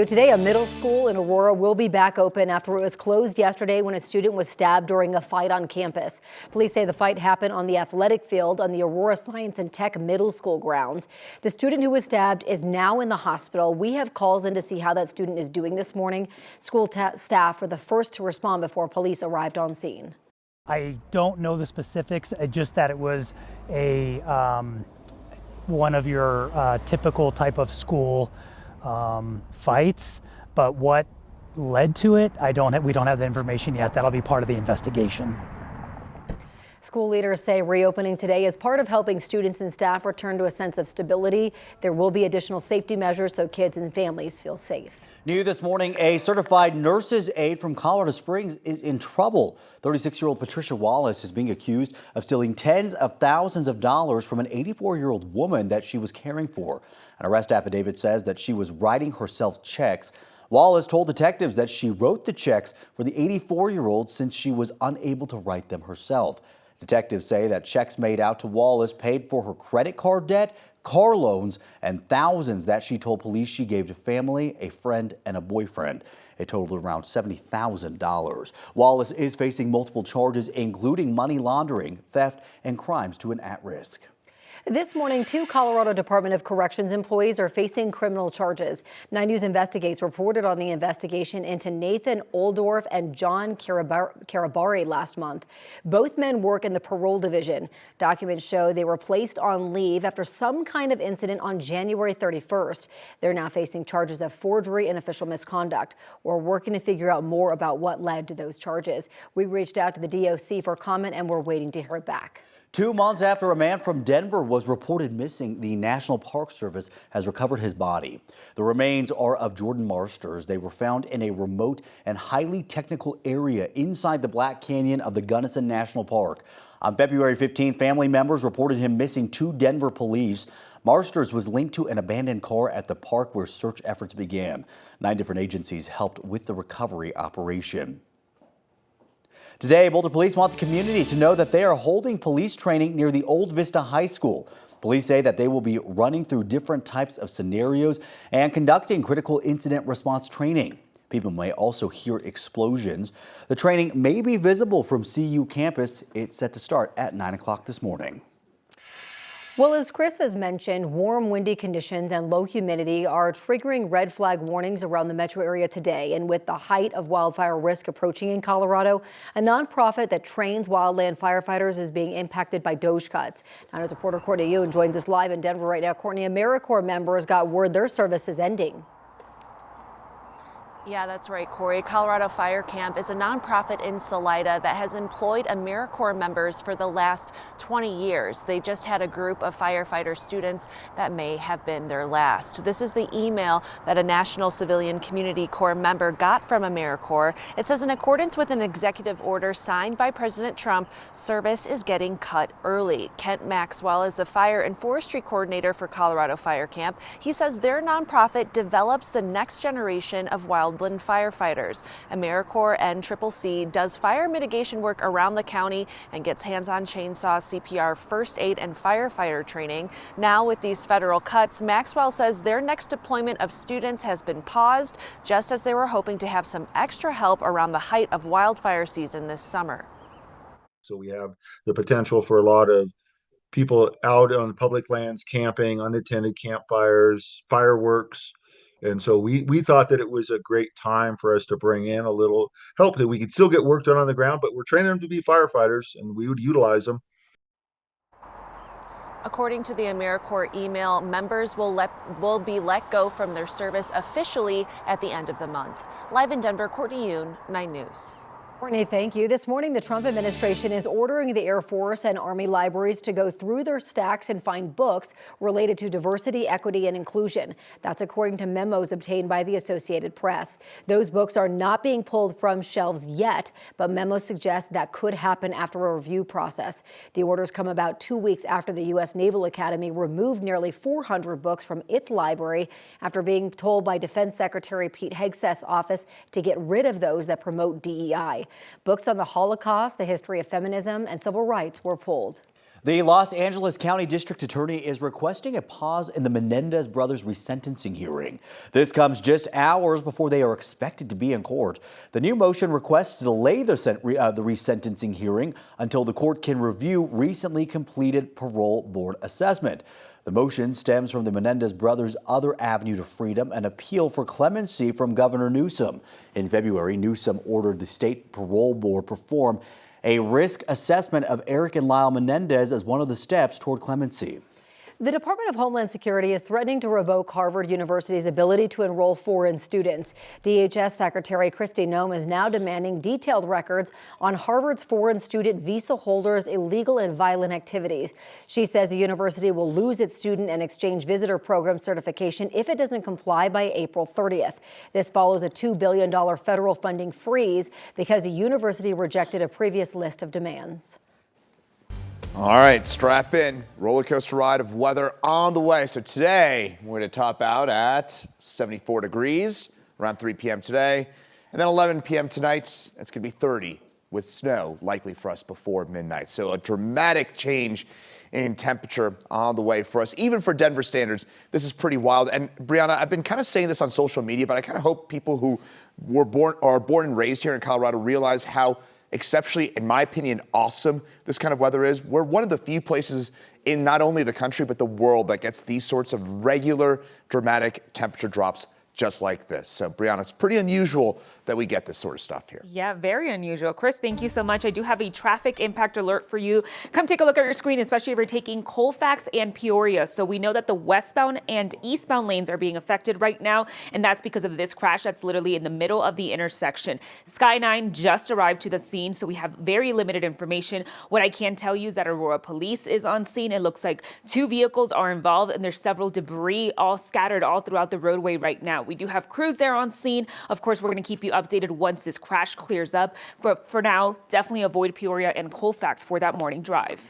Today, a middle school in Aurora will be back open after it was closed yesterday when a student was stabbed during a fight on campus. Police say the fight happened on the athletic field on the Aurora Science and Tech Middle School grounds. The student who was stabbed is now in the hospital. We have calls in to see how that student is doing this morning. School staff were the first to respond before police arrived on scene. I don't know the specifics, just that it was a one of your typical type of school fights, but what led to it, we don't have the information yet. That'll be part of the investigation. School leaders say reopening today is part of helping students and staff return to a sense of stability. There will be additional safety measures so kids and families feel safe. New this morning, a certified nurse's aide from Colorado Springs is in trouble. 36-year-old Patricia Wallace is being accused of stealing tens of thousands of dollars from an 84-year-old woman that she was caring for. An arrest affidavit says that she was writing herself checks. Wallace told detectives that she wrote the checks for the 84-year-old since she was unable to write them herself. Detectives say that checks made out to Wallace paid for her credit card debt, car loans, and thousands that she told police she gave to family, a friend, and a boyfriend. It totaled around $70,000. Wallace is facing multiple charges, including money laundering, theft, and crimes to an at-risk. This morning, 2 Colorado Department of Corrections employees are facing criminal charges. 9 News Investigates reported on the investigation into Nathan Oldorf and John Carabari last month. Both men work in the parole division. Documents show they were placed on leave after some kind of incident on January 31st. They're now facing charges of forgery and official misconduct. We're working to figure out more about what led to those charges. We reached out to the DOC for comment and we're waiting to hear back. 2 months after a man from Denver was reported missing, the National Park Service has recovered his body. The remains are of Jordan Marsters. They were found in a remote and highly technical area inside the Black Canyon of the Gunnison National Park. On February 15th, family members reported him missing to Denver police. Marsters was linked to an abandoned car at the park where search efforts began. 9 different agencies helped with the recovery operation. Today, Boulder police want the community to know that they are holding police training near the Old Vista High School. Police say that they will be running through different types of scenarios and conducting critical incident response training. People may also hear explosions. The training may be visible from CU campus. It's set to start at 9 o'clock this morning. Well, as Chris has mentioned, warm, windy conditions and low humidity are triggering red flag warnings around the metro area today. And with the height of wildfire risk approaching in Colorado, a nonprofit that trains wildland firefighters is being impacted by DOJ cuts. Now, as reporter Courtney Yoon joins us live in Denver right now. Courtney, AmeriCorps members got word their service is ending. Yeah, that's right, Corey. Colorado Fire Camp is a nonprofit in Salida that has employed AmeriCorps members for the last 20 years. They just had a group of firefighter students that may have been their last. This is the email that a National Civilian Community Corps member got from AmeriCorps. It says, in accordance with an executive order signed by President Trump, service is getting cut early. Kent Maxwell is the fire and forestry coordinator for Colorado Fire Camp. He says their nonprofit develops the next generation of wildland firefighters. AmeriCorps and CCC does fire mitigation work around the county and gets hands-on chainsaw, CPR, first aid, and firefighter training. Now, with these federal cuts, Maxwell says their next deployment of students has been paused, just as they were hoping to have some extra help around the height of wildfire season this summer. So we have the potential for a lot of people out on public lands, camping, unattended campfires, fireworks. And so we thought that it was a great time for us to bring in a little help that we could still get work done on the ground, but we're training them to be firefighters and we would utilize them. According to the AmeriCorps email, members will be let go from their service officially at the end of the month. Live in Denver, Courtney Yoon, 9 News. Courtney, thank you. This morning, the Trump administration is ordering the Air Force and Army libraries to go through their stacks and find books related to diversity, equity, and inclusion. That's according to memos obtained by the Associated Press. Those books are not being pulled from shelves yet, but memos suggest that could happen after a review process. The orders come about 2 weeks after the U.S. Naval Academy removed nearly 400 books from its library after being told by Defense Secretary Pete Hegseth's office to get rid of those that promote DEI. Books on the Holocaust, the history of feminism, and civil rights were pulled. The Los Angeles County District Attorney is requesting a pause in the Menendez brothers' resentencing hearing. This comes just hours before they are expected to be in court. The new motion requests to delay the resentencing hearing until the court can review recently completed parole board assessment. The motion stems from the Menendez brothers' other avenue to freedom, an appeal for clemency from Governor Newsom. In February, Newsom ordered the state parole board perform a risk assessment of Eric and Lyle Menendez as one of the steps toward clemency. The Department of Homeland Security is threatening to revoke Harvard University's ability to enroll foreign students. DHS Secretary Kristi Noem is now demanding detailed records on Harvard's foreign student visa holders' illegal and violent activities. She says the university will lose its student and exchange visitor program certification if it doesn't comply by April 30th. This follows a $2 billion federal funding freeze because the university rejected a previous list of demands. All right, strap in. Roller coaster ride of weather on the way. So today, we're going to top out at 74 degrees around 3 p.m. today. And then 11 p.m. tonight, it's going to be 30 with snow likely for us before midnight. So a dramatic change in temperature on the way for us. Even for Denver standards, this is pretty wild. And Brianna, I've been kind of saying this on social media, but I kind of hope people who are born and raised here in Colorado realize how exceptionally, in my opinion, awesome this kind of weather is. We're one of the few places in not only the country, but the world that gets these sorts of regular dramatic temperature drops just like this. So, Brianna, it's pretty unusual that we get this sort of stuff here. Yeah, very unusual. Chris, thank you so much. I do have a traffic impact alert for you. Come take a look at your screen, especially if you're taking Colfax and Peoria. So we know that the westbound and eastbound lanes are being affected right now, and that's because of this crash that's literally in the middle of the intersection. Sky 9 just arrived to the scene, so we have very limited information. What I can tell you is that Aurora Police is on scene. It looks like 2 vehicles are involved, and there's several debris all scattered all throughout the roadway right now. We do have crews there on scene. Of course, we're going to keep you updated once this crash clears up. But for now, definitely avoid Peoria and Colfax for that morning drive.